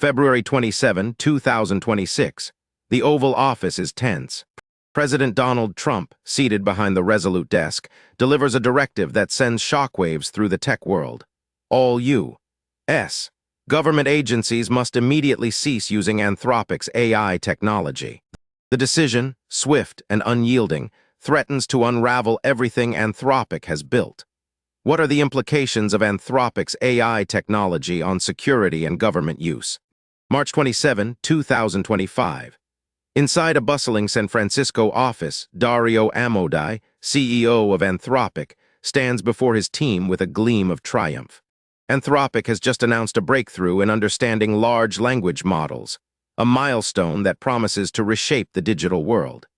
February 27, 2026. The Oval Office is tense. President Donald Trump, seated behind the resolute desk, delivers a directive that sends shockwaves through the tech world. All U.S. government agencies must immediately cease using Anthropic's AI technology. The decision, swift and unyielding, threatens to unravel everything Anthropic has built. What are the implications of Anthropic's AI technology on security and government use? March 27, 2025. Inside a bustling San Francisco office, Dario Amodei, CEO of Anthropic, stands before his team with a gleam of triumph. Anthropic has just announced a breakthrough in understanding large language models, a milestone that promises to reshape the digital world.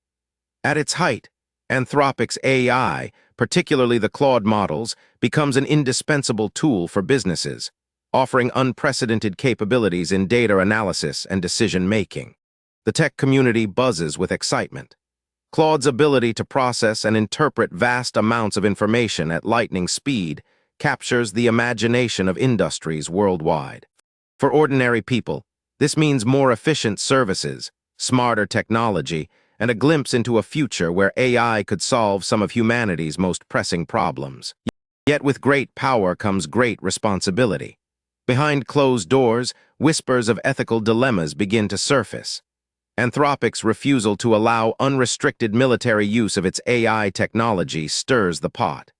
At its height, Anthropic's AI, particularly the Claude models, becomes an indispensable tool for businesses, offering unprecedented capabilities in data analysis and decision-making. The tech community buzzes with excitement. Claude's ability to process and interpret vast amounts of information at lightning speed captures the imagination of industries worldwide. For ordinary people, this means more efficient services, smarter technology, and a glimpse into a future where AI could solve some of humanity's most pressing problems. Yet with great power comes great responsibility. Behind closed doors, whispers of ethical dilemmas begin to surface. Anthropic's refusal to allow unrestricted military use of its AI technology stirs the pot.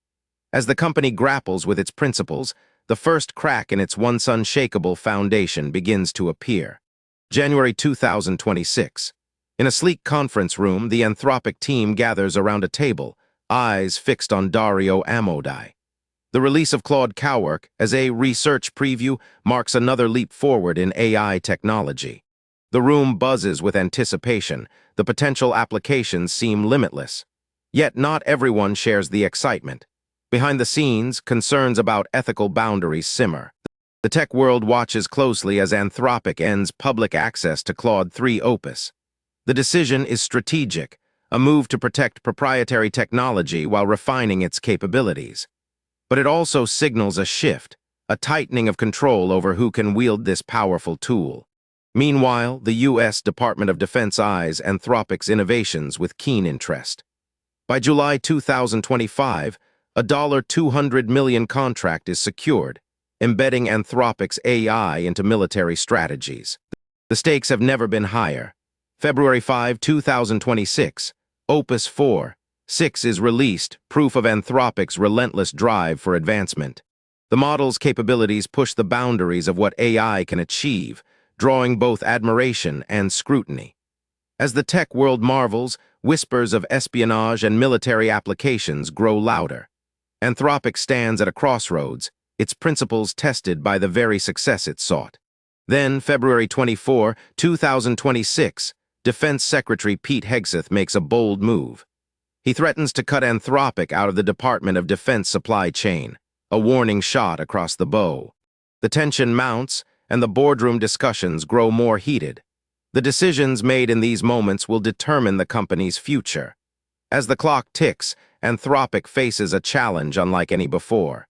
As the company grapples with its principles, the first crack in its once unshakable foundation begins to appear. January 2026. In a sleek conference room, the Anthropic team gathers around a table, eyes fixed on Dario Amodei. The release of Claude Cowork as a research preview marks another leap forward in AI technology. The room buzzes with anticipation. The potential applications seem limitless. Yet not everyone shares the excitement. Behind the scenes, concerns about ethical boundaries simmer. The tech world watches closely as Anthropic ends public access to Claude 3 Opus. The decision is strategic, a move to protect proprietary technology while refining its capabilities. But it also signals a shift, a tightening of control over who can wield this powerful tool. Meanwhile, the U.S. Department of Defense eyes Anthropic's innovations with keen interest. By July 2025, a $200 million contract is secured, embedding Anthropic's AI into military strategies. The stakes have never been higher. February 5, 2026, Opus 4.6 is released, proof of Anthropic's relentless drive for advancement. The model's capabilities push the boundaries of what AI can achieve, drawing both admiration and scrutiny. As the tech world marvels, whispers of espionage and military applications grow louder. Anthropic stands at a crossroads, its principles tested by the very success it sought. Then, February 24, 2026, Defense Secretary Pete Hegseth makes a bold move. He threatens to cut Anthropic out of the Department of Defense supply chain, a warning shot across the bow. The tension mounts, and the boardroom discussions grow more heated. The decisions made in these moments will determine the company's future. As the clock ticks, Anthropic faces a challenge unlike any before.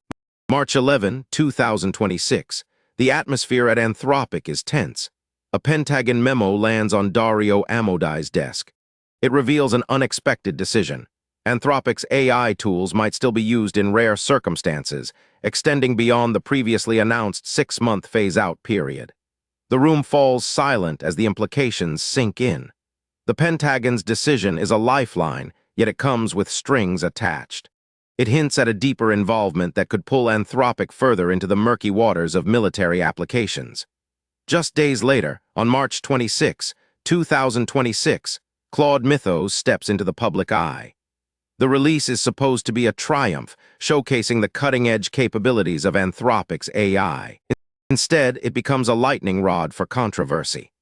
March 11, 2026. The atmosphere at Anthropic is tense. A Pentagon memo lands on Dario Amodei's desk. It reveals an unexpected decision. Anthropic's AI tools might still be used in rare circumstances, extending beyond the previously announced 6-month phase-out period. The room falls silent as the implications sink in. The Pentagon's decision is a lifeline, yet it comes with strings attached. It hints at a deeper involvement that could pull Anthropic further into the murky waters of military applications. Just days later, on March 26, 2026, Claude Mythos steps into the public eye. The release is supposed to be a triumph, showcasing the cutting-edge capabilities of Anthropic's AI. Instead, it becomes a lightning rod for controversy.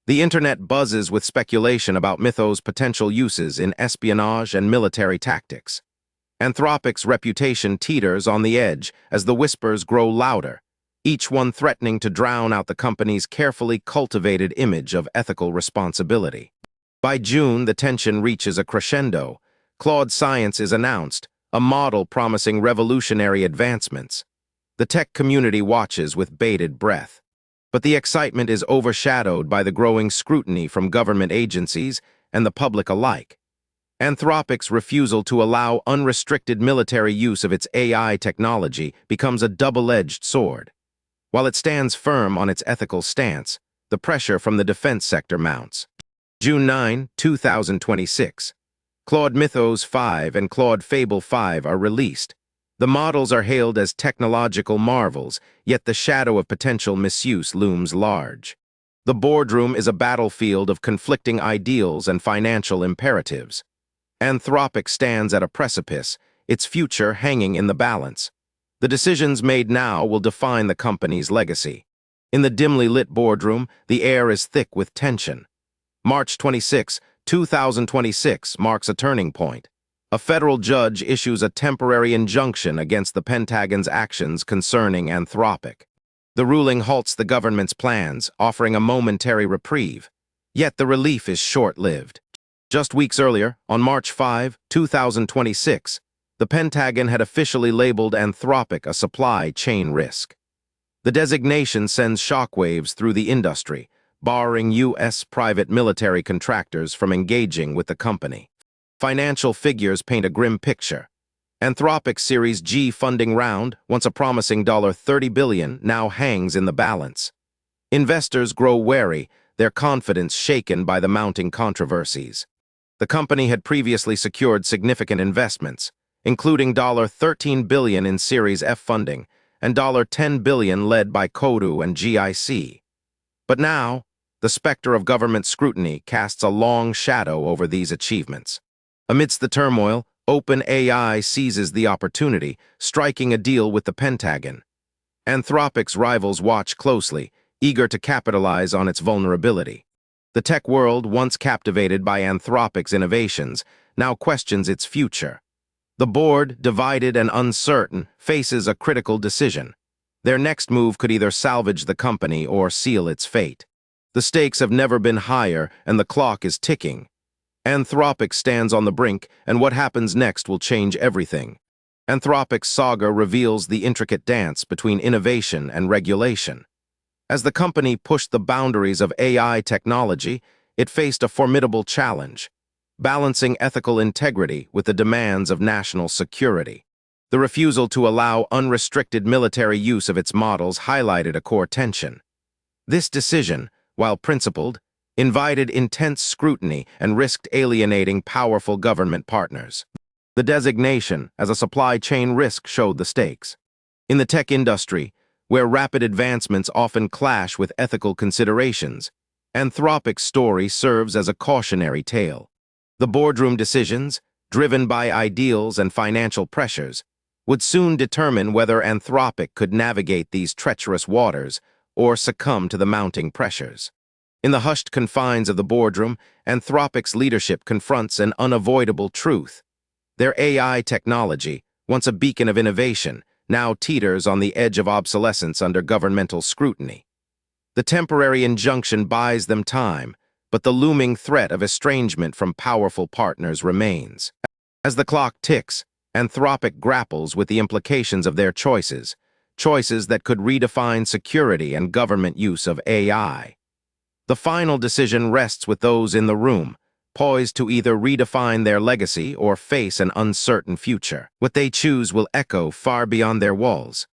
The internet buzzes with speculation about Mythos' potential uses in espionage and military tactics. Anthropic's reputation teeters on the edge as the whispers grow louder, each one threatening to drown out the company's carefully cultivated image of ethical responsibility. By June, the tension reaches a crescendo. Claude Science is announced, a model promising revolutionary advancements. The tech community watches with bated breath. But the excitement is overshadowed by the growing scrutiny from government agencies and the public alike. Anthropic's refusal to allow unrestricted military use of its AI technology becomes a double-edged sword. While it stands firm on its ethical stance, the pressure from the defense sector mounts. June 9, 2026. Claude Mythos 5 and Claude Fable 5 are released. The models are hailed as technological marvels, yet the shadow of potential misuse looms large. The boardroom is a battlefield of conflicting ideals and financial imperatives. Anthropic stands at a precipice, its future hanging in the balance. The decisions made now will define the company's legacy. In the dimly lit boardroom, the air is thick with tension. March 26, 2026 marks a turning point. A federal judge issues a temporary injunction against the Pentagon's actions concerning Anthropic. The ruling halts the government's plans, offering a momentary reprieve. Yet the relief is short-lived. Just weeks earlier, on March 5, 2026, the Pentagon had officially labeled Anthropic a supply chain risk. The designation sends shockwaves through the industry, barring U.S. private military contractors from engaging with the company. Financial figures paint a grim picture. Anthropic's Series G funding round, once a promising $30 billion, now hangs in the balance. Investors grow wary, their confidence shaken by the mounting controversies. The company had previously secured significant investments, including $13 billion in Series F funding and $10 billion led by Kodu and GIC. But now, the specter of government scrutiny casts a long shadow over these achievements. Amidst the turmoil, OpenAI seizes the opportunity, striking a deal with the Pentagon. Anthropic's rivals watch closely, eager to capitalize on its vulnerability. The tech world, once captivated by Anthropic's innovations, now questions its future. The board, divided and uncertain, faces a critical decision. Their next move could either salvage the company or seal its fate. The stakes have never been higher, and the clock is ticking. Anthropic stands on the brink, and what happens next will change everything. Anthropic's saga reveals the intricate dance between innovation and regulation. As the company pushed the boundaries of AI technology, it faced a formidable challenge, balancing ethical integrity with the demands of national security. The refusal to allow unrestricted military use of its models highlighted a core tension. This decision, while principled, invited intense scrutiny and risked alienating powerful government partners. The designation as a supply chain risk showed the stakes. In the tech industry, where rapid advancements often clash with ethical considerations, Anthropic's story serves as a cautionary tale. The boardroom decisions, driven by ideals and financial pressures, would soon determine whether Anthropic could navigate these treacherous waters or succumb to the mounting pressures. In the hushed confines of the boardroom, Anthropic's leadership confronts an unavoidable truth. Their AI technology, once a beacon of innovation, now teeters on the edge of obsolescence under governmental scrutiny. The temporary injunction buys them time, but the looming threat of estrangement from powerful partners remains. As the clock ticks, Anthropic grapples with the implications of their choices that could redefine security and government use of AI. The final decision rests with those in the room, poised to either redefine their legacy or face an uncertain future. What they choose will echo far beyond their walls.